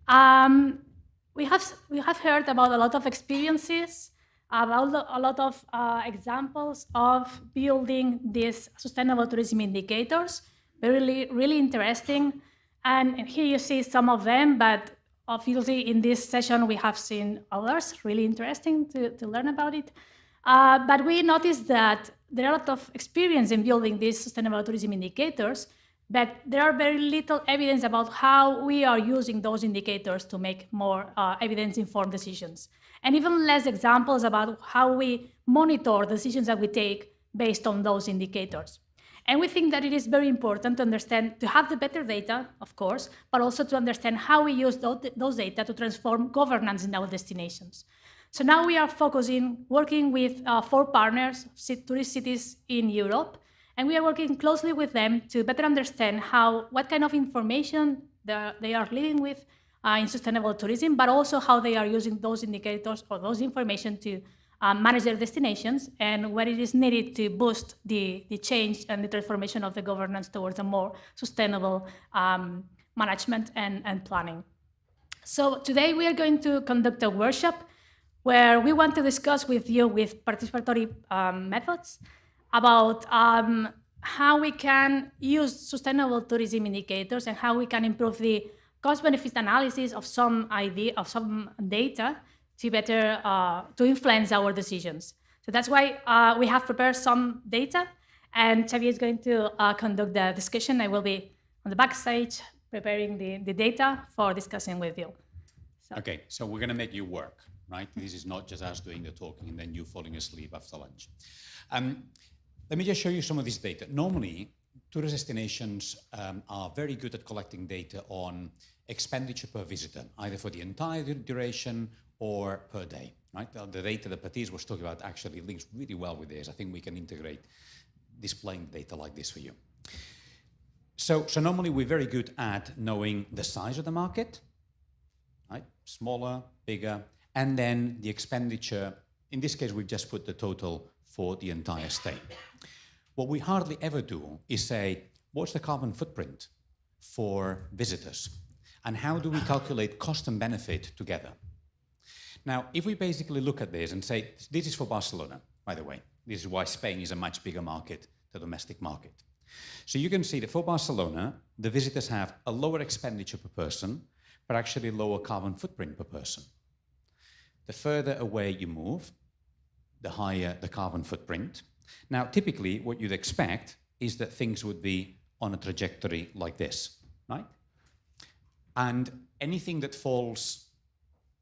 Um, we have heard about a lot of experiences, about a lot of examples of building these sustainable tourism indicators. Really interesting. And here you see some of them, but obviously in this session we have seen others. Really interesting to learn about it. But we noticed that there are a lot of experience in building these sustainable tourism indicators, but there are very little evidence about how we are using those indicators to make more evidence-informed decisions. And even less examples about how we monitor decisions that we take based on those indicators. And we think that it is very important to understand, to have the better data, of course, but also to understand how we use those data to transform governance in our destinations. So now we are working with 4 partners, tourist cities in Europe, and we are working closely with them to better understand what kind of information they are living with in sustainable tourism, but also how they are using those indicators or those information to manage their destinations, and what it is needed to boost the change and the transformation of the governance towards a more sustainable management and planning. So today we are going to conduct a workshop where we want to discuss with you with participatory methods about how we can use sustainable tourism indicators and how we can improve the cost-benefit analysis of some data to better to influence our decisions. So that's why we have prepared some data, and Xavier is going to conduct the discussion. I will be on the backstage preparing the data for discussing with you. Okay, so we're going to make you work, right? This is not just us doing the talking and then you falling asleep after lunch. Let me just show you some of this data. Normally, tourist destinations are very good at collecting data on expenditure per visitor, either for the entire duration or per day, right? The data that Patrice was talking about actually links really well with this. I think we can integrate displaying data like this for you. So normally we're very good at knowing the size of the market, right? Smaller, bigger, and then the expenditure. In this case, we just put the total for the entire stay. What we hardly ever do is say, what's the carbon footprint for visitors? And how do we calculate cost and benefit together? Now, if we basically look at this and say, this is for Barcelona, by the way. This is why Spain is a much bigger market, the domestic market. So you can see that for Barcelona, the visitors have a lower expenditure per person, but actually lower carbon footprint per person. The further away you move, the higher the carbon footprint. Now, typically, what you'd expect is that things would be on a trajectory like this, right? And anything that falls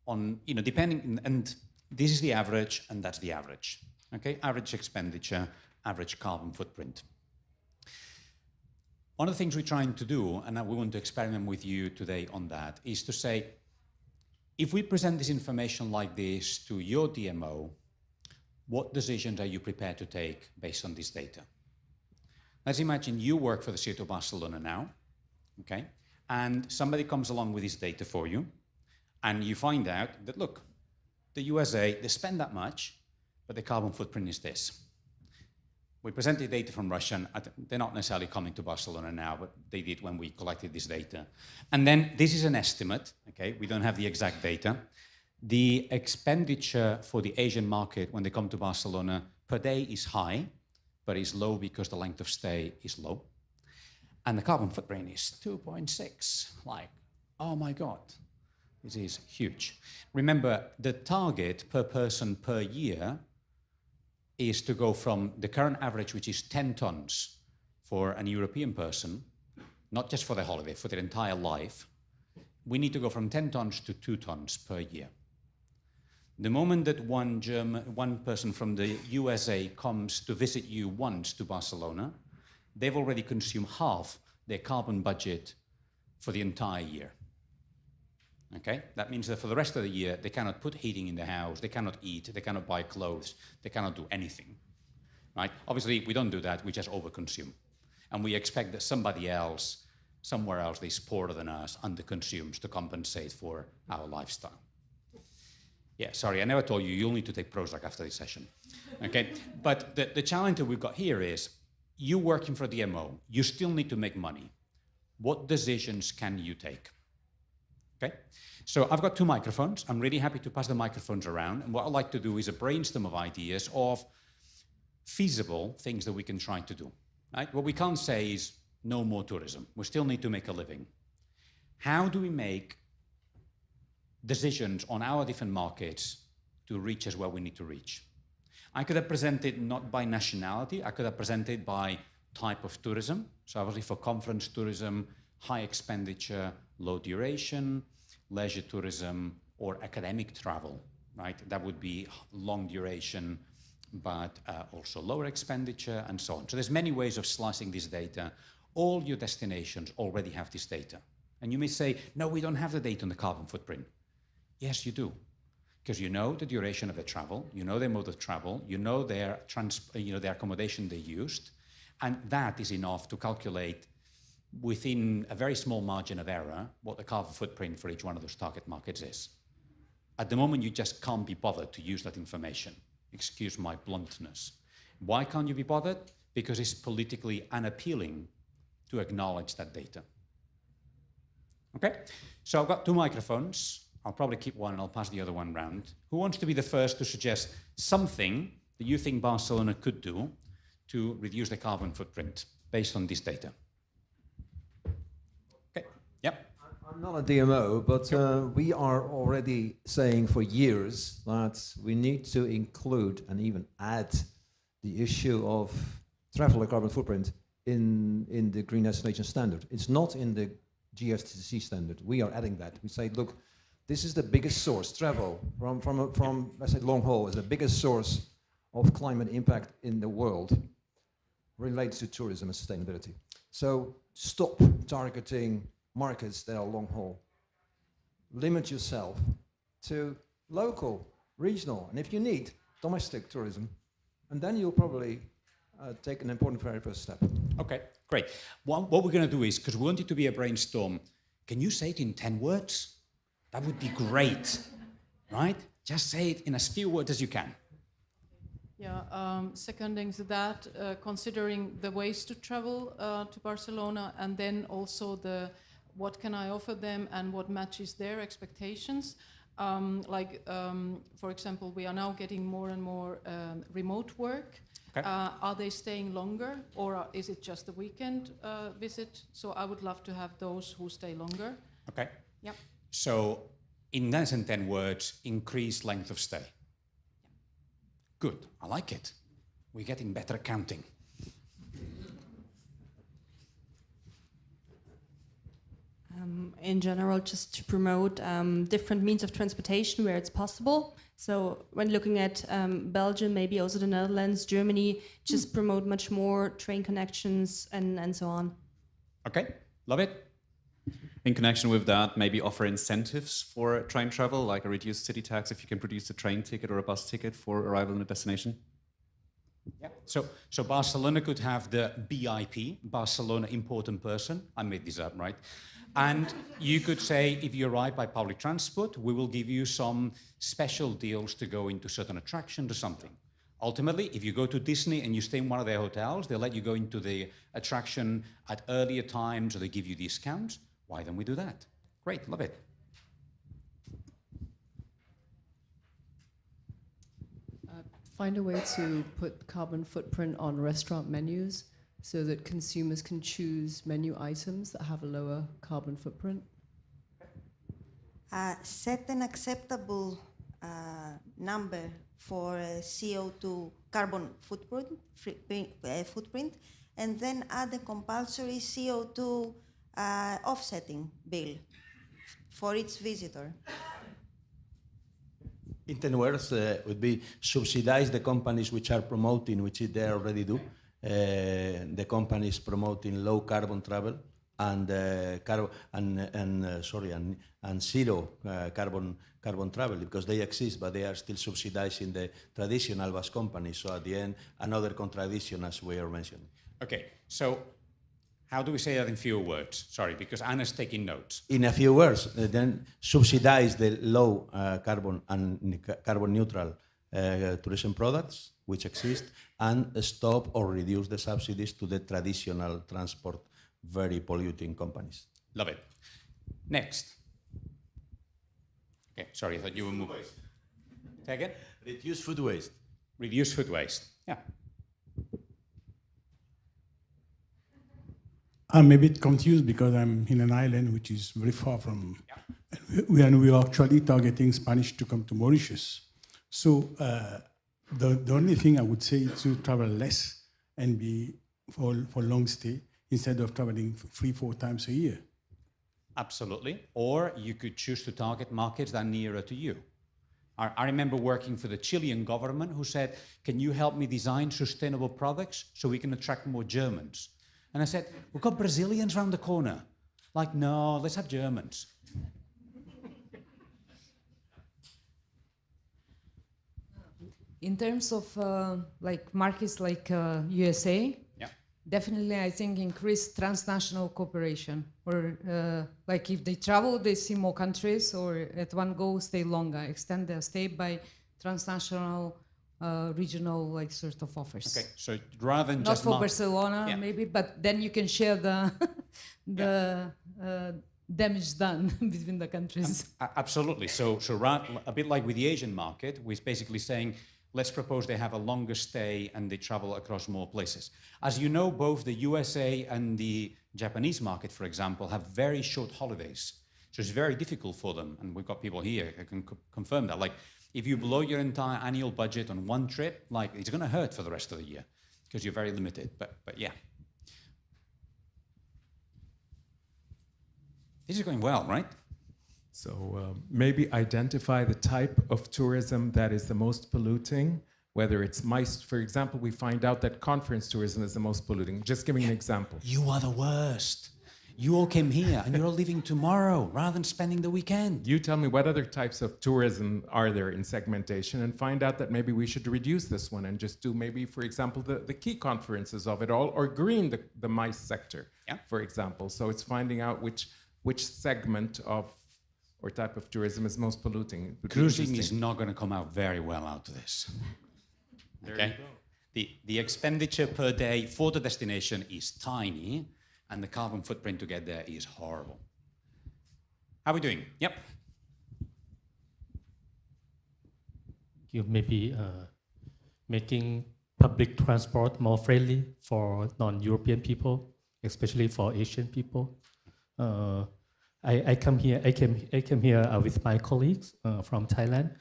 on, depending, and this is the average, and that's the average, okay? Average expenditure, average carbon footprint. One of the things we're trying to do, and we want to experiment with you today on that, is to say, if we present this information like this to your DMO, what decisions are you prepared to take based on this data? Let's imagine you work for the city of Barcelona now, okay? And somebody comes along with this data for you, and you find out that, look, the USA, they spend that much, but the carbon footprint is this. We presented data from Russia, and they're not necessarily coming to Barcelona now, but they did when we collected this data. And then this is an estimate, okay? We don't have the exact data. The expenditure for the Asian market when they come to Barcelona per day is high, but is low because the length of stay is low. And the carbon footprint is 2.6. Like, oh my God, this is huge. Remember, the target per person per year is to go from the current average, which is 10 tons for an European person, not just for the holiday, for their entire life. We need to go from 10 tons to 2 tons per year. The moment that one person from the USA comes to visit you once to Barcelona, they've already consumed half their carbon budget for the entire year. Okay? That means that for the rest of the year, they cannot put heating in the house, they cannot eat, they cannot buy clothes, they cannot do anything. Right? Obviously, we don't do that, we just overconsume. And we expect that somebody else, somewhere else, that is poorer than us, underconsumes to compensate for our lifestyle. Yeah, sorry, I never told you, you'll need to take Prozac after this session. Okay? But the challenge that we've got here is, you working for DMO, you still need to make money. What decisions can you take? Okay, so I've got two microphones. I'm really happy to pass the microphones around. And what I'd like to do is a brainstorm of ideas of feasible things that we can try to do. Right? What we can't say is no more tourism. We still need to make a living. How do we make decisions on our different markets to reach us where we need to reach? I could have presented not by nationality, I could have presented by type of tourism. So obviously for conference tourism, high expenditure, low duration, leisure tourism, or academic travel, right? That would be long duration, but also lower expenditure and so on. So there's many ways of slicing this data. All your destinations already have this data. And you may say, no, we don't have the data on the carbon footprint. Yes, you do. Because you know the duration of their travel, you know their mode of travel, you know their accommodation they used, and that is enough to calculate within a very small margin of error what the carbon footprint for each one of those target markets is. At the moment, you just can't be bothered to use that information. Excuse my bluntness. Why can't you be bothered? Because it's politically unappealing to acknowledge that data. Okay, so I've got two microphones. I'll probably keep one and I'll pass the other one round. Who wants to be the first to suggest something that you think Barcelona could do to reduce the carbon footprint based on this data? Okay, yep. I'm not a DMO, but we are already saying for years that we need to include and even add the issue of travel and carbon footprint in the Green Destination Standard. It's not in the GSTC standard. We are adding that. We say, look, this is the biggest source, travel from let's say long haul is the biggest source of climate impact in the world relates to tourism and sustainability. So stop targeting markets that are long haul. Limit yourself to local, regional, and if you need, domestic tourism. And then you'll probably take an important very first step. Okay, great. What we're going to do is, because we want it to be a brainstorm, can you say it in 10 words? That would be great, right? Just say it in as few words as you can. Yeah, seconding to that, considering the ways to travel to Barcelona, and then also what can I offer them and what matches their expectations. For example, we are now getting more and more remote work. Okay. Are they staying longer, or is it just a weekend visit? So I would love to have those who stay longer. Okay. Yep. So, in less than 10 words, increased length of stay. Good, I like it. We're getting better at counting. In general, just to promote different means of transportation where it's possible. So when looking at Belgium, maybe also the Netherlands, Germany, just promote much more train connections and so on. Okay, love it. In connection with that, maybe offer incentives for train travel, like a reduced city tax if you can produce a train ticket or a bus ticket for arrival in a destination. Yeah. So Barcelona could have the BIP, Barcelona Important Person. I made this up, right? And you could say, if you arrive by public transport, we will give you some special deals to go into certain attractions or something. Ultimately, if you go to Disney and you stay in one of their hotels, they'll let you go into the attraction at earlier times, or they give you discounts. Why don't we do that? Great, love it. Find a way to put carbon footprint on restaurant menus so that consumers can choose menu items that have a lower carbon footprint. Set an acceptable number for CO2 carbon footprint, and then add a compulsory CO2 offsetting bill for each visitor. In 10 words, would be subsidize the companies which are promoting, which they already do, the companies promoting low carbon travel and zero carbon travel, because they exist, but they are still subsidizing the traditional bus companies. So at the end, another contradiction, as we are mentioning. Okay, so how do we say that in fewer words? Sorry, because Anna's taking notes. In a few words, then subsidize the low carbon and carbon neutral tourism products which exist, and stop or reduce the subsidies to the traditional transport, very polluting companies. Love it. Next. sorry, I thought you were moving. Say again? Reduce food waste. Reduce food waste. Yeah. I'm a bit confused because I'm in an island which is very far from, and we are actually targeting Spanish to come to Mauritius. So the only thing I would say is to travel less and be for long stay instead of traveling 3-4 times a year. Absolutely. Or you could choose to target markets that are nearer to you. I remember working for the Chilean government who said, can you help me design sustainable products so we can attract more Germans? And I said, we've got Brazilians around the corner. Like, no, let's have Germans. In terms of like markets like USA, yeah, definitely I think increase transnational cooperation. Or like if they travel, they see more countries, or at one go stay longer, extend their stay by transnational, regional like sort of offers. Okay, so rather than not just for Barcelona yeah, maybe, but then you can share the damage done between the countries. Absolutely. So a bit like with the Asian market, we're basically saying, let's propose they have a longer stay and they travel across more places. As you know, both the USA and the Japanese market, for example, have very short holidays. So it's very difficult for them. And we've got people here who can confirm that. Like, if you blow your entire annual budget on one trip, like, it's going to hurt for the rest of the year because you're very limited. But yeah. This is going well, right? So maybe identify the type of tourism that is the most polluting, whether it's mice. For example, we find out that conference tourism is the most polluting. Just giving an example. You are the worst. You all came here and you're all leaving tomorrow rather than spending the weekend. You tell me what other types of tourism are there in segmentation and find out that maybe we should reduce this one and just do maybe, for example, the key conferences of it all, or green the mice sector, yeah, for example. So it's finding out which segment of or type of tourism is most polluting. Cruising is not going to come out very well out of this. Okay? The expenditure per day for the destination is tiny, and the carbon footprint to get there is horrible. How are we doing? Yep. You may be making public transport more friendly for non-European people, especially for Asian people. I came here with my colleagues from Thailand.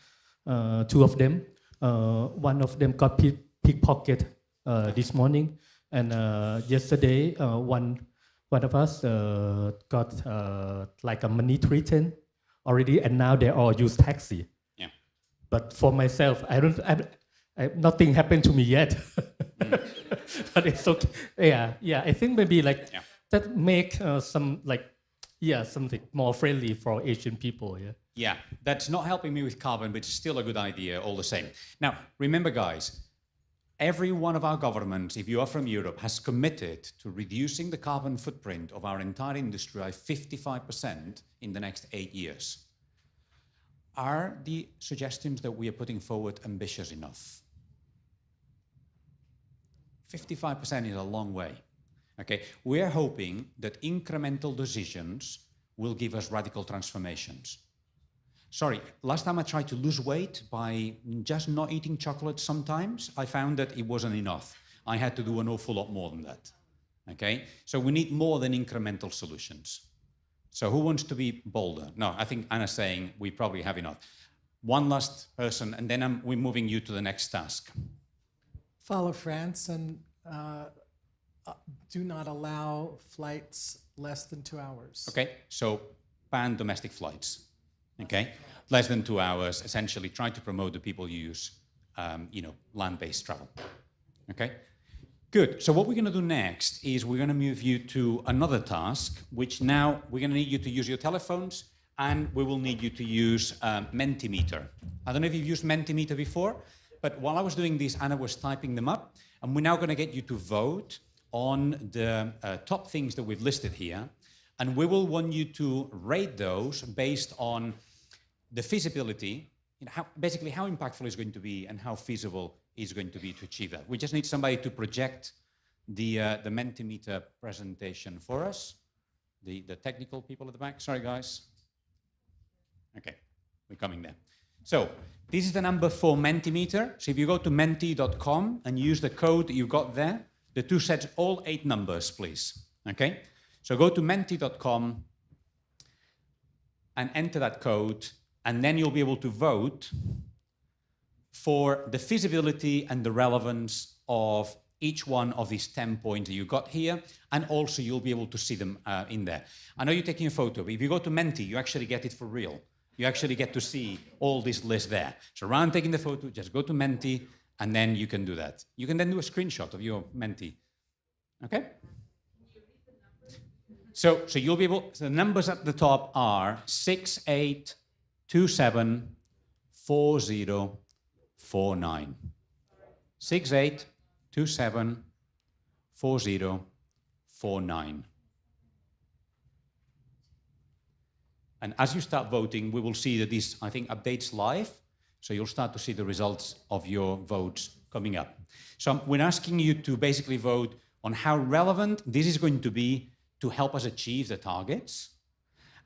Two of them. One of them got pickpocketed this morning, and yesterday one of us got like a money threatened already, and now they all use taxi. Yeah. But for myself, nothing happened to me yet. But it's okay. Yeah. I think maybe like that make something more friendly for Asian people. Yeah, that's not helping me with carbon, but it's still a good idea all the same. Now, remember, guys, every one of our governments, if you are from Europe, has committed to reducing the carbon footprint of our entire industry by 55% in the next 8 years. Are the suggestions that we are putting forward ambitious enough? 55% is a long way. Okay, we are hoping that incremental decisions will give us radical transformations. Sorry, last time I tried to lose weight by just not eating chocolate sometimes, I found that it wasn't enough. I had to do an awful lot more than that. Okay, so we need more than incremental solutions. So who wants to be bolder? No, I think Anna's saying we probably have enough. One last person, and then we're moving you to the next task. Follow France and do not allow flights less than 2 hours. Okay, so ban domestic flights. Okay, less than 2 hours. Essentially, try to promote the people who use, land-based travel. Okay, good. So what we're going to do next is we're going to move you to another task, which now we're going to need you to use your telephones, and we will need you to use Mentimeter. I don't know if you've used Mentimeter before, but while I was doing this, Anna was typing them up, and we're now going to get you to vote on the top things that we've listed here, and we will want you to rate those based on the feasibility, basically how impactful it's going to be and how feasible it's going to be to achieve that. We just need somebody to project the Mentimeter presentation for us, the technical people at the back. Sorry, guys. Okay, We're coming there. So this is the number for Mentimeter. So if you go to menti.com and use the code that you got there, the two sets, all 8 numbers, please. Okay? So go to menti.com and enter that code, and then you'll be able to vote for the feasibility and the relevance of each one of these 10 points that you got here, and also you'll be able to see them in there. I know you're taking a photo, but if you go to Menti, you actually get it for real. You actually get to see all this list there. So rather than taking the photo, just go to Menti, and then you can do that. You can then do a screenshot of your Menti. Okay? So you'll be able, so the numbers at the top are 68274049. 68274049. And as you start voting, we will see that this, I think, updates live. So you'll start to see the results of your votes coming up. So we're asking you to basically vote on how relevant this is going to be to help us achieve the targets,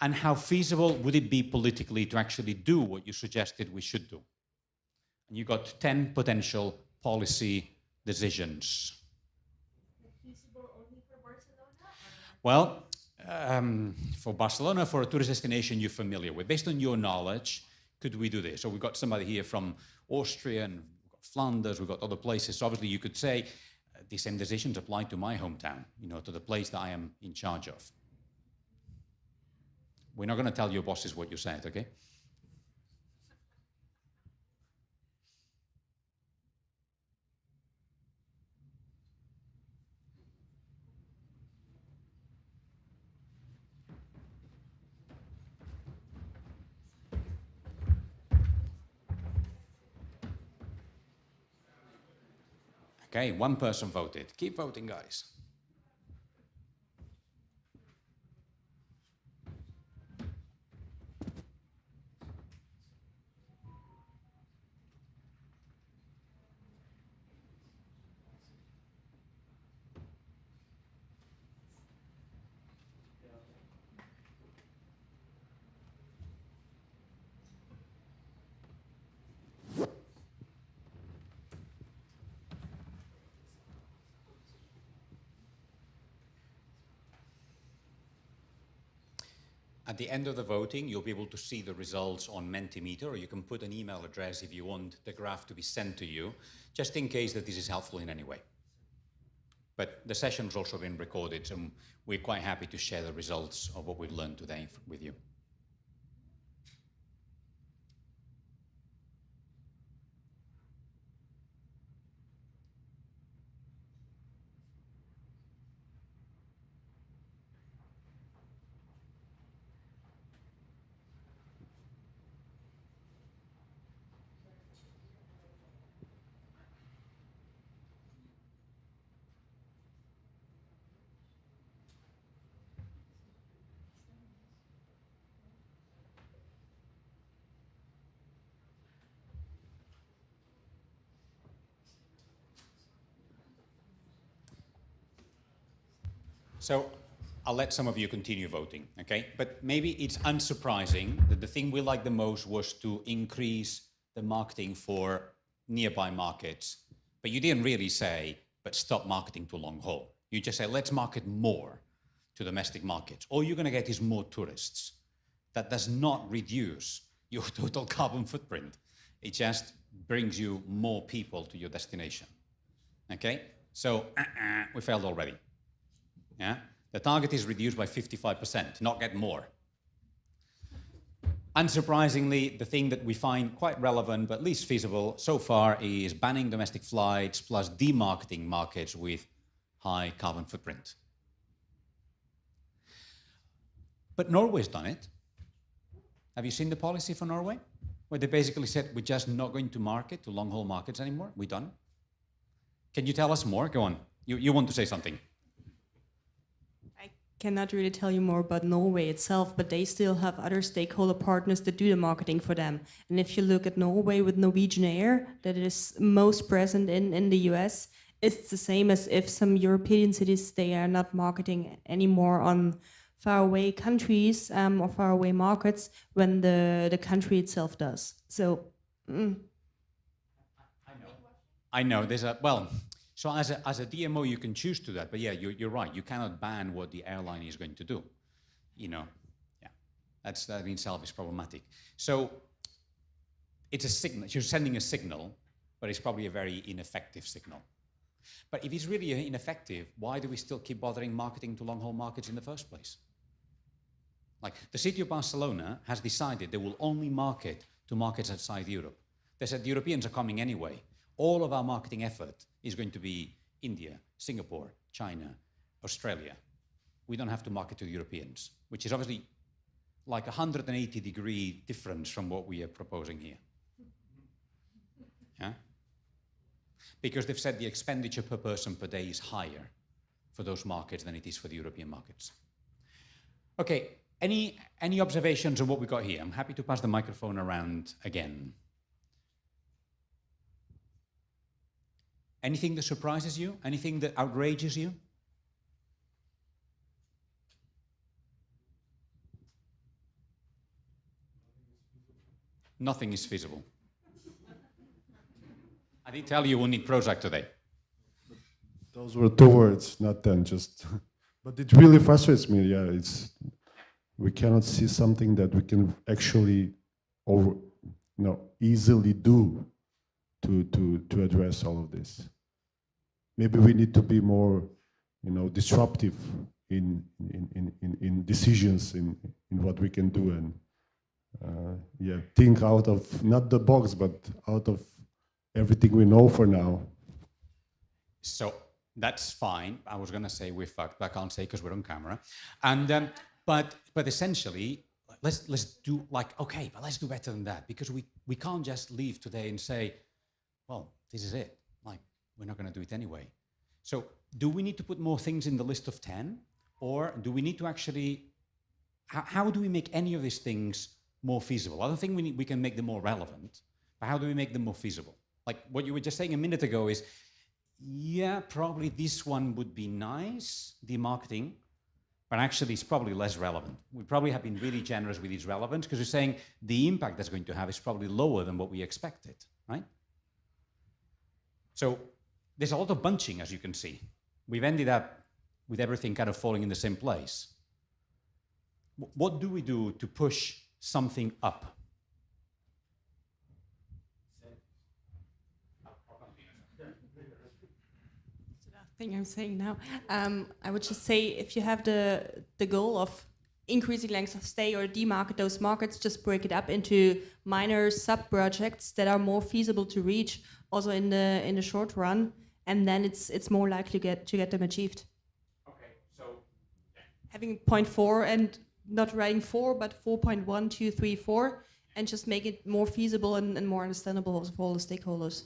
and how feasible would it be politically to actually do what you suggested we should do. And you got 10 potential policy decisions. Feasible only for Barcelona? Well, for Barcelona, for a tourist destination you're familiar with, based on your knowledge, could we do this? So we've got somebody here from Austria, and we've got Flanders, we've got other places. So obviously you could say, the same decisions apply to my hometown, you know, to the place that I am in charge of. We're not going to tell your bosses what you said, okay? Okay, 1 person voted. Keep voting, guys. At the end of the voting, you'll be able to see the results on Mentimeter, or you can put an email address if you want the graph to be sent to you, just in case that this is helpful in any way. But the session's also been recorded, and we're quite happy to share the results of what we've learned today with you. So I'll let some of you continue voting, okay? But maybe it's unsurprising that the thing we liked the most was to increase the marketing for nearby markets. But you didn't really say, but stop marketing to long haul. You just say, let's market more to domestic markets. All you're going to get is more tourists. That does not reduce your total carbon footprint. It just brings you more people to your destination, okay? So we failed already. Yeah? The target is reduced by 55%, not get more. Unsurprisingly, the thing that we find quite relevant, but least feasible so far, is banning domestic flights plus demarketing markets with high carbon footprint. But Norway's done it. Have you seen the policy for Norway? Where they basically said, we're just not going to market to long-haul markets anymore. We're done. Can you tell us more? Go on. You want to say something? Cannot really tell you more about Norway itself, but they still have other stakeholder partners that do the marketing for them. And if you look at Norway with Norwegian Air, that is most present in the US, it's the same as if some European cities, they are not marketing anymore on faraway countries or faraway markets when the country itself does. So. I know there's a, well, so as a DMO you can choose to that, but yeah, you're right. You cannot ban what the airline is going to do. You know, yeah, that in itself is problematic. So it's a signal. You're sending a signal, but it's probably a very ineffective signal. But if it's really ineffective, why do we still keep bothering marketing to long-haul markets in the first place? Like the city of Barcelona has decided they will only market to markets outside Europe. They said the Europeans are coming anyway. All of our marketing effort is going to be India, Singapore, China, Australia. We don't have to market to the Europeans, which is obviously like a 180-degree difference from what we are proposing here. Yeah? Because they've said the expenditure per person per day is higher for those markets than it is for the European markets. Okay, any observations on what we got here? I'm happy to pass the microphone around again. Anything that surprises you? Anything that outrages you? Nothing is feasible. I did tell you we'll need Prozac today. Those were 2 words, not 10, just. But it really frustrates me, yeah. We cannot see something that we can actually easily do to address all of this. Maybe we need to be more, disruptive in decisions in what we can do, and think out of not the box, but out of everything we know for now. So that's fine. I was going to say we're fucked, but I can't say because we're on camera. And but essentially, let's do okay, but let's do better than that, because we can't just leave today and say, well, this is it. We're not going to do it anyway. So do we need to put more things in the list of 10? Or do we need to actually, how do we make any of these things more feasible? I don't think we can make them more relevant, but how do we make them more feasible? Like what you were just saying a minute ago is, yeah, probably this one would be nice, the marketing, but actually it's probably less relevant. We probably have been really generous with its relevance because we're saying the impact that's going to have is probably lower than what we expected, right? So there's a lot of bunching, as you can see. We've ended up with everything kind of falling in the same place. What do we do to push something up? Thing I'm saying now, I would just say if you have the goal of increasing length of stay or demarket those markets, just break it up into minor sub-projects that are more feasible to reach also in the short run, and then it's more likely to get them achieved. Okay, so having 0.4 and not writing 4, but 4.1, 2, 3, 4, and just make it more feasible and more understandable for all the stakeholders.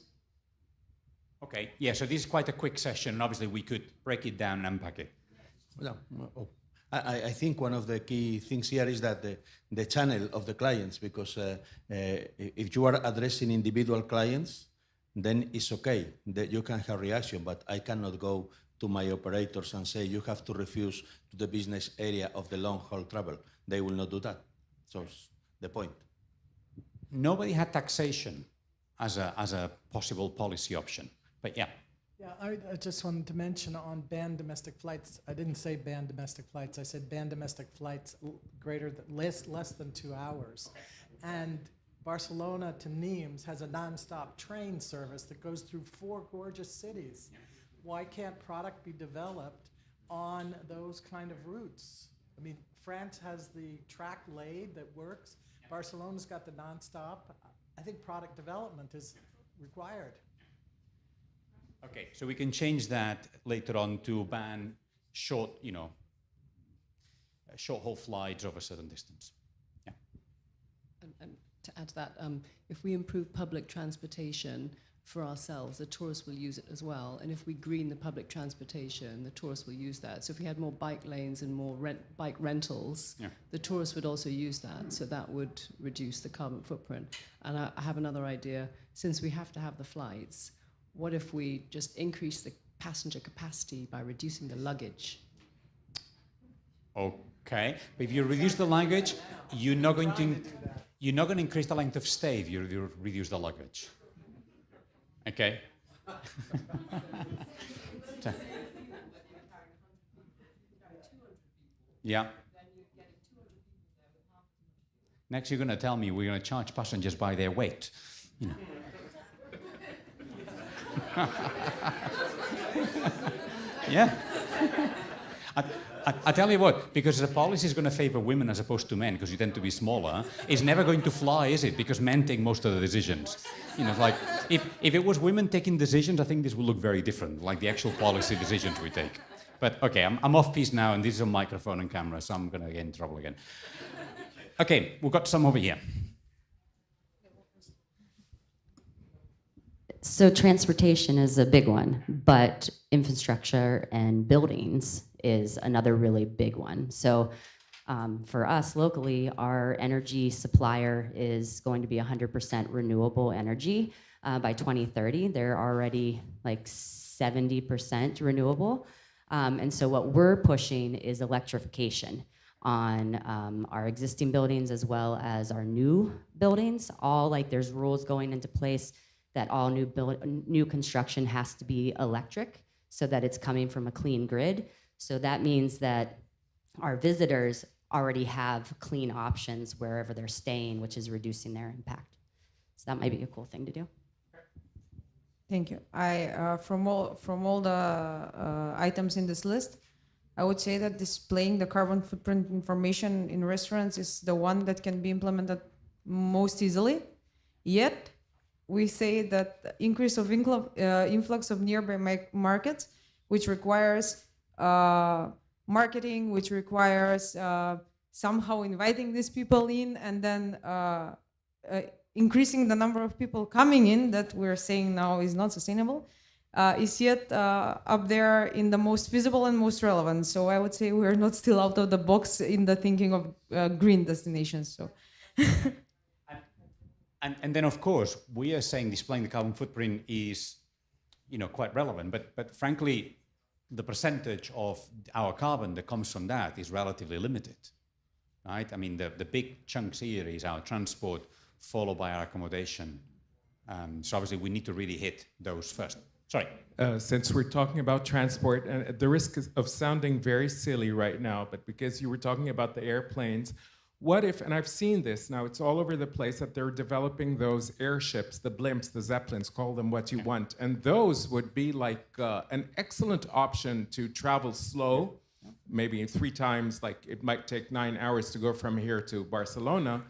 Okay, yeah, so this is quite a quick session, and obviously we could break it down and unpack it. Yeah. I think one of the key things here is that the channel of the clients, because if you are addressing individual clients, then it's okay that you can have reaction, but I cannot go to my operators and say you have to refuse to the business area of the long-haul travel. They will not do that. So the point. Nobody had taxation as a possible policy option, but yeah. Yeah, I just wanted to mention on banned domestic flights. I didn't say banned domestic flights. I said banned domestic flights less than 2 hours. And Barcelona to Nimes has a non-stop train service that goes through 4 gorgeous cities. Why can't product be developed on those kind of routes? I mean, France has the track laid that works. Barcelona's got the non-stop. I think product development is required. Okay, so we can change that later on to ban short haul flights over a certain distance. Yeah. And to add to that, if we improve public transportation for ourselves, the tourists will use it as well. And if we green the public transportation, the tourists will use that. So if we had more bike lanes and more bike rentals, the tourists would also use that. So that would reduce the carbon footprint. And I have another idea. Since we have to have the flights, what if we just increase the passenger capacity by reducing the luggage? Okay, but if you reduce the luggage, you're not going to increase the length of stay if you reduce the luggage. Okay. Yeah. Next, you're going to tell me we're going to charge passengers by their weight. You know. Yeah. I tell you what, because the policy is going to favor women as opposed to men, because you tend to be smaller, it's never going to fly, is it? Because men take most of the decisions. You know, like, if it was women taking decisions, I think this would look very different, like the actual policy decisions we take. But, okay, I'm off piece now, and this is a microphone and camera, so I'm going to get in trouble again. Okay, we've got some over here. So transportation is a big one, but infrastructure and buildings is another really big one. So for us locally, our energy supplier is going to be 100% renewable energy by 2030. They're already like 70% renewable. And so what we're pushing is electrification on our existing buildings as well as our new buildings. All like there's rules going into place that all new construction has to be electric so that it's coming from a clean grid. So that means that our visitors already have clean options wherever they're staying, which is reducing their impact. So that might be a cool thing to do. Thank you. From all the items in this list, I would say that displaying the carbon footprint information in restaurants is the one that can be implemented most easily. Yet, we say that the increase of influx of nearby markets, which requires marketing, which requires somehow inviting these people in, and then increasing the number of people coming in that we're saying now is not sustainable, is yet up there in the most visible and most relevant. So I would say we're not still out of the box in the thinking of green destinations. So. And then, of course, we are saying displaying the carbon footprint is, quite relevant. But frankly, the percentage of our carbon that comes from that is relatively limited, right? I mean, the big chunks here is our transport, followed by our accommodation. So obviously, we need to really hit those first. Sorry. Since we're talking about transport, and at the risk of sounding very silly right now, but because you were talking about the airplanes, what if, and I've seen this, now it's all over the place, that they're developing those airships, the blimps, the zeppelins, call them what you want, and those would be like an excellent option to travel slow, maybe 3 times, like it might take 9 hours to go from here to Barcelona,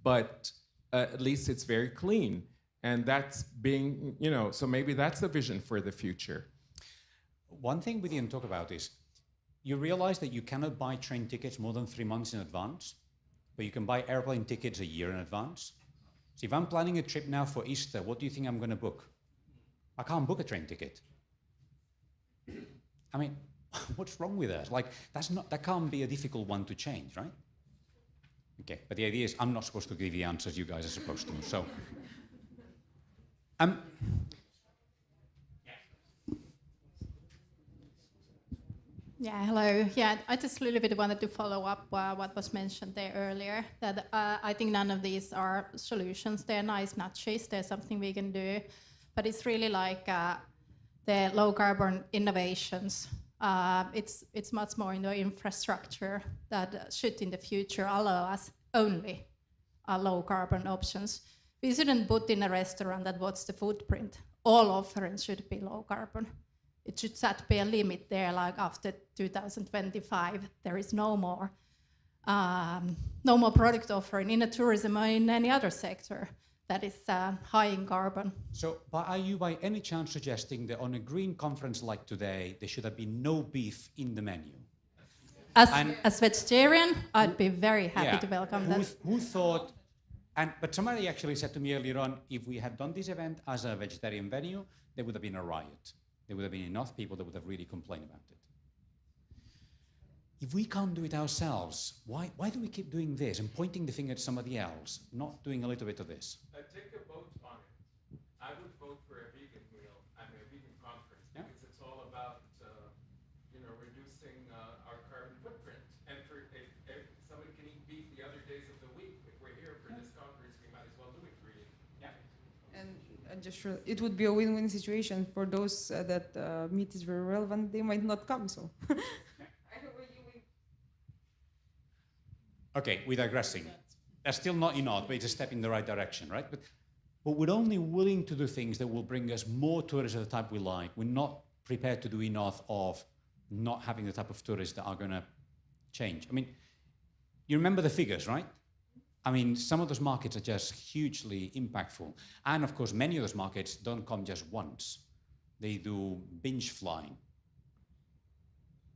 but at least it's very clean. And that's being, so maybe that's the vision for the future. One thing we didn't talk about is, you realize that you cannot buy train tickets more than 3 months in advance? But you can buy airplane tickets a year in advance. So if I'm planning a trip now for Easter, what do you think I'm going to book? I can't book a train ticket. I mean, what's wrong with that? Like, that can't be a difficult one to change, right? Okay, but the idea is I'm not supposed to give the answers, you guys are supposed to. So, Yeah, hello. Yeah, I just a little bit wanted to follow up what was mentioned there earlier, that I think none of these are solutions. They're nice nudges. There's something we can do. But it's really like the low-carbon innovations. It's much more in the infrastructure that should in the future allow us only low-carbon options. We shouldn't put in a restaurant that what's the footprint. All offerings should be low-carbon. It should set be a limit there, like after 2025, there is no more product offering in a tourism or in any other sector that is high in carbon. So are you by any chance suggesting that on a green conference like today, there should have been no beef in the menu? As vegetarian, I'd be very happy to welcome that. Who thought, but somebody actually said to me earlier on, if we had done this event as a vegetarian venue, there would have been a riot. There would have been enough people that would have really complained about it. If we can't do it ourselves, why do we keep doing this and pointing the finger at somebody else, not doing a little bit of this? Take a vote on it. I would vote for a vegan meal and a vegan conference because it's all about reducing our carbon footprint. And if just sure it would be a win-win situation for those that meet is very relevant. They might not come, so. Okay, we're digressing. That's still not enough, but it's a step in the right direction, right? But we're only willing to do things that will bring us more tourists of the type we like. We're not prepared to do enough of not having the type of tourists that are going to change. I mean, you remember the figures, right? I mean, some of those markets are just hugely impactful. And of course, many of those markets don't come just once. They do binge flying,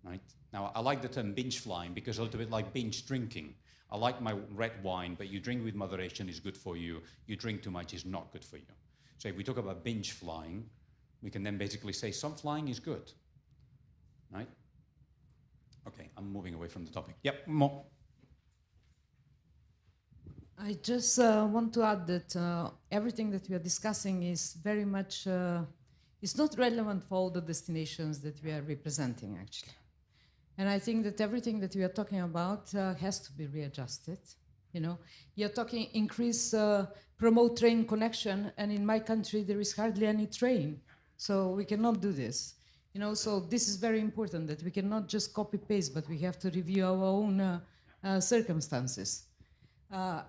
right? Now, I like the term binge flying because a little bit like binge drinking. I like my red wine, but you drink with moderation is good for you. You drink too much is not good for you. So if we talk about binge flying, we can then basically say some flying is good, right? Okay, I'm moving away from the topic. Yep, more. I just want to add that everything that we are discussing is very much, it's not relevant for all the destinations that we are representing, actually. And I think that everything that we are talking about has to be readjusted. You know, you're talking increase, promote train connection, and in my country there is hardly any train, so we cannot do this. You know, so this is very important that we cannot just copy paste, but we have to review our own circumstances.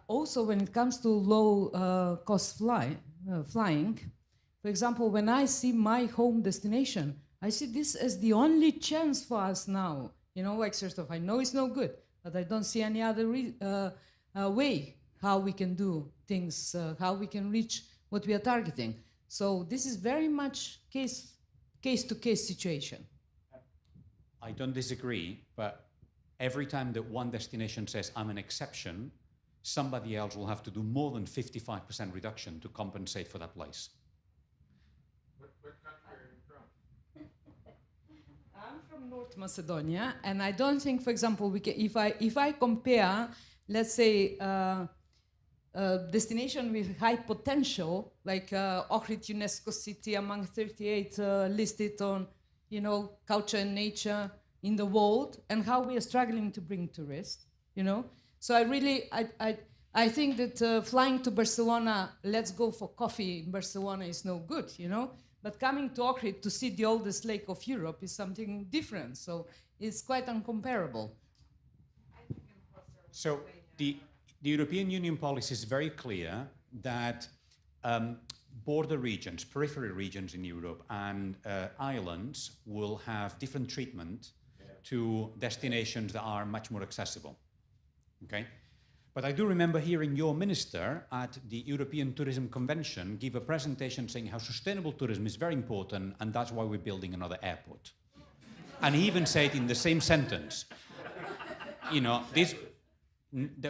Also, when it comes to low cost flying, for example, when I see my home destination, I see this as the only chance for us now. You know, like sort of, I know it's no good, but I don't see any other way how we can do things, how we can reach what we are targeting. So this is very much case-to-case situation. I don't disagree, but every time that one destination says, I'm an exception, somebody else will have to do more than 55% reduction to compensate for that place. North Macedonia, and I don't think, for example, we can, if I compare, let's say, destination with high potential, like Ohrid UNESCO city among 38 listed on, you know, culture and nature in the world, and how we are struggling to bring tourists, you know. So I think that flying to Barcelona, let's go for coffee in Barcelona is no good, you know. But coming to Ohrid to see the oldest lake of Europe is something different. So it's quite uncomparable. So the European Union policy is very clear that border regions, periphery regions in Europe and islands will have different treatment to destinations that are much more accessible. Okay? But I do remember hearing your minister at the European Tourism Convention give a presentation saying how sustainable tourism is very important and that's why we're building another airport. And he even said in the same sentence, you know, this,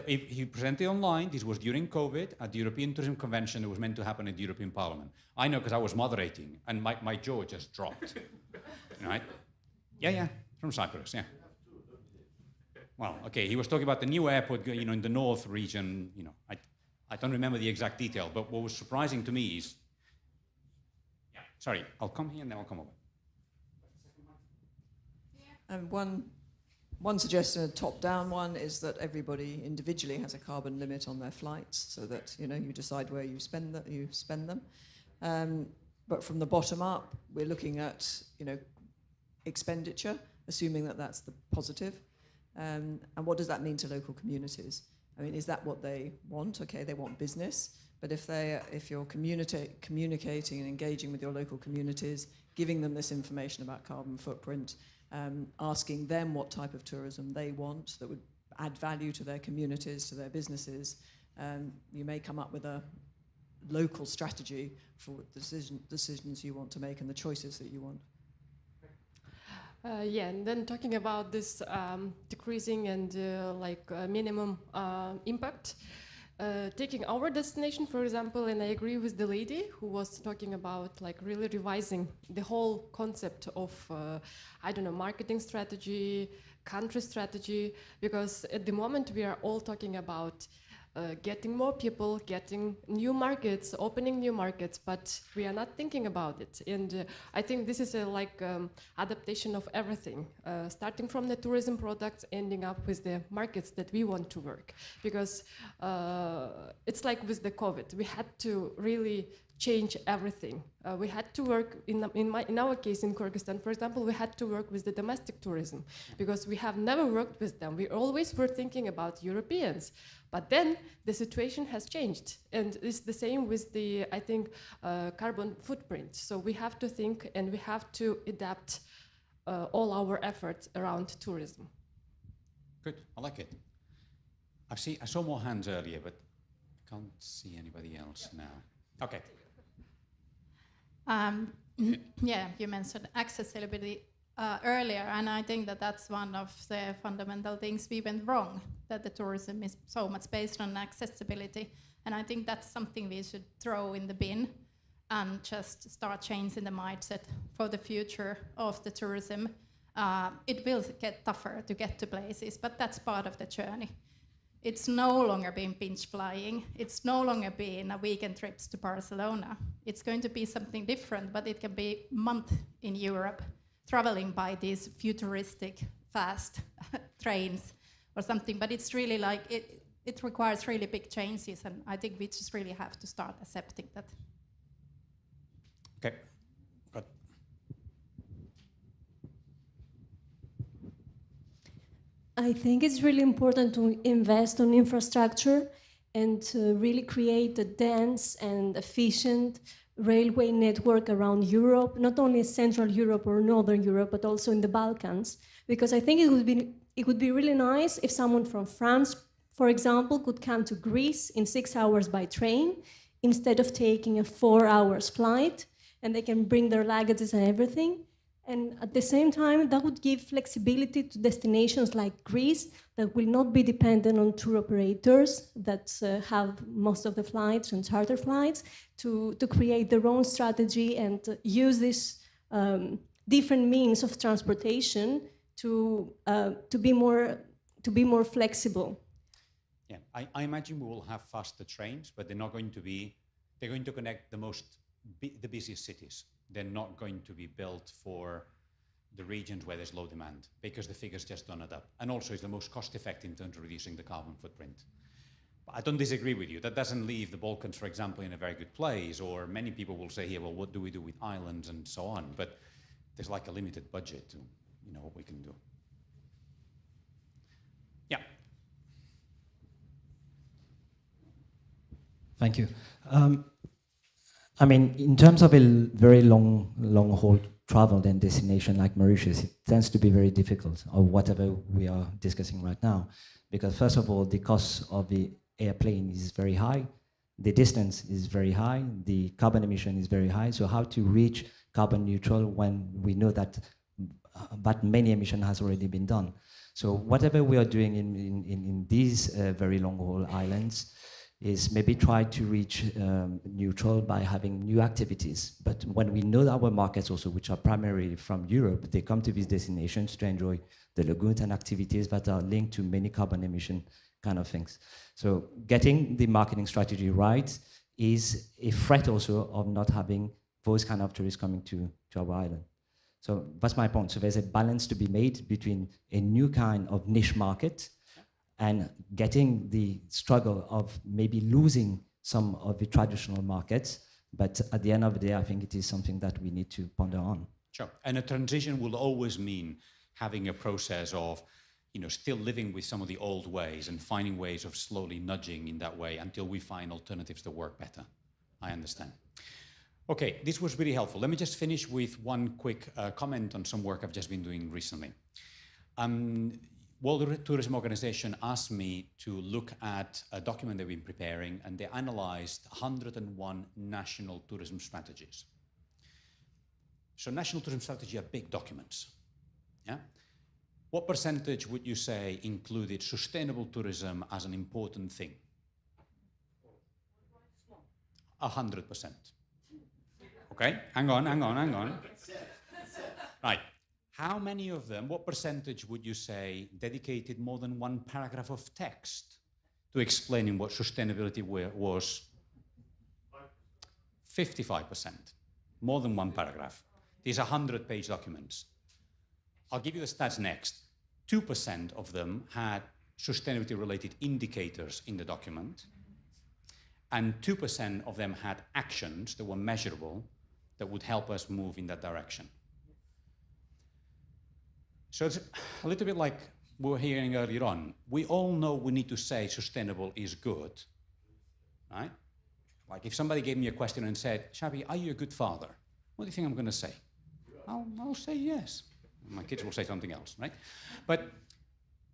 he presented online, this was during COVID, at the European Tourism Convention that was meant to happen at the European Parliament. I know because I was moderating and my jaw just dropped, right? Yeah, from Cyprus, yeah. Well, okay, he was talking about the new airport, you know, in the north region, you know, I don't remember the exact detail, but what was surprising to me is, yeah, sorry, I'll come here and then I'll come over. And one suggestion, a top-down one, is that everybody individually has a carbon limit on their flights, so that, you know, you decide where you spend them. But from the bottom up, we're looking at, you know, expenditure, assuming that that's the positive. And what does that mean to local communities? I mean, is that what they want? Okay, they want business, but if you're communicating and engaging with your local communities, giving them this information about carbon footprint, asking them what type of tourism they want that would add value to their communities, to their businesses, you may come up with a local strategy for decisions you want to make and the choices that you want. Yeah, and then talking about this decreasing and minimum impact, taking our destination, for example, and I agree with the lady who was talking about like really revising the whole concept of, I don't know, marketing strategy, country strategy, because at the moment we are all talking about getting more people, getting new markets, opening new markets, but we are not thinking about it. And I think this is a adaptation of everything, starting from the tourism products, ending up with the markets that we want to work. Because it's like with the COVID, we had to really change everything. We had to work, in our case in Kyrgyzstan, for example, we had to work with the domestic tourism because we have never worked with them. We always were thinking about Europeans. But then the situation has changed. And it's the same with the, I think, carbon footprint. So we have to think and we have to adapt all our efforts around tourism. Good, I like it. I saw more hands earlier, but I can't see anybody else now. Okay. Yeah, you mentioned accessibility earlier, and I think that that's one of the fundamental things we went wrong, that the tourism is so much based on accessibility. And I think that's something we should throw in the bin and just start changing the mindset for the future of the tourism. It will get tougher to get to places, but that's part of the journey. It's no longer being binge flying. It's no longer being a weekend trips to Barcelona. It's going to be something different, but it can be a month in Europe, traveling by these futuristic, fast trains or something. But it's really like, it requires really big changes, and I think we just really have to start accepting that. Okay. Good. I think it's really important to invest on infrastructure and to really create a dense and efficient railway network around Europe, not only Central Europe or Northern Europe, but also in the Balkans. Because I think it would be really nice if someone from France, for example, could come to Greece in 6 hours by train instead of taking a 4 hours flight, and they can bring their luggages and everything. And at the same time, that would give flexibility to destinations like Greece that will not be dependent on tour operators that have most of the flights and charter flights to create their own strategy and use these different means of transportation to be more flexible. Yeah, I imagine we will have faster trains, but they're going to connect the busiest cities. They're not going to be built for the regions where there's low demand because the figures just don't add up. And also it's the most cost effective in terms of reducing the carbon footprint. But I don't disagree with you. That doesn't leave the Balkans, for example, in a very good place. Or many people will say here, well, what do we do with islands and so on? But there's like a limited budget to, what we can do. Yeah. Thank you. I mean, in terms of a very long haul travel and destination like Mauritius, it tends to be very difficult, or whatever we are discussing right now, because first of all, the cost of the airplane is very high, the distance is very high, the carbon emission is very high. So how to reach carbon neutral when we know that many emission has already been done? So whatever we are doing in these very long haul islands is maybe try to reach neutral by having new activities. But when we know our markets also, which are primarily from Europe, they come to these destinations to enjoy the lagoons and activities that are linked to many carbon emission kind of things. So getting the marketing strategy right is a threat also of not having those kind of tourists coming to our island. So that's my point. So there's a balance to be made between a new kind of niche market and getting the struggle of maybe losing some of the traditional markets. But at the end of the day, I think it is something that we need to ponder on. Sure. And a transition will always mean having a process of, still living with some of the old ways and finding ways of slowly nudging in that way until we find alternatives that work better. I understand. Okay, this was really helpful. Let me just finish with one quick comment on some work I've just been doing recently. World Tourism Organization asked me to look at a document they've been preparing, and they analyzed 101 national tourism strategies. So national tourism strategy are big documents. Yeah? What percentage would you say included sustainable tourism as an important thing? 100%. Okay, hang on. Right. How many of them, what percentage would you say dedicated more than one paragraph of text to explaining what sustainability was? 55%, more than one paragraph. These are 100-page documents. I'll give you the stats next. 2% of them had sustainability-related indicators in the document, and 2% of them had actions that were measurable that would help us move in that direction. So it's a little bit like we were hearing earlier on. We all know we need to say sustainable is good, right? Like if somebody gave me a question and said, Xavi, are you a good father? What do you think I'm going to say? I'll say yes. My kids will say something else, right?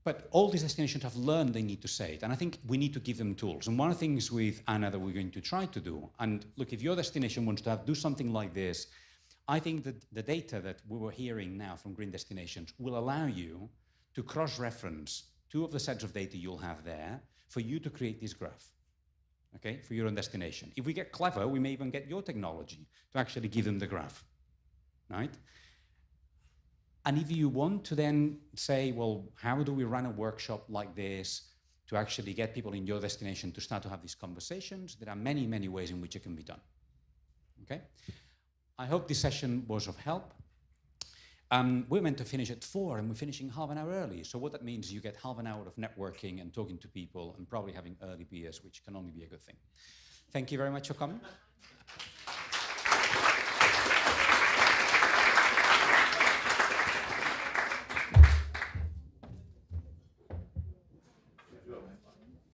But all these destinations have learned they need to say it, and I think we need to give them tools. And one of the things with Anna that we're going to try to do, and look, if your destination wants to do something like this, I think that the data that we were hearing now from Green Destinations will allow you to cross-reference two of the sets of data you'll have there for you to create this graph, okay, for your own destination. If we get clever, we may even get your technology to actually give them the graph, right? And if you want to then say, well, how do we run a workshop like this to actually get people in your destination to start to have these conversations, there are many, many ways in which it can be done, okay? I hope this session was of help. We're meant to finish at 4 and we're finishing half an hour early. So what that means is you get half an hour of networking and talking to people and probably having early beers, which can only be a good thing. Thank you very much for coming.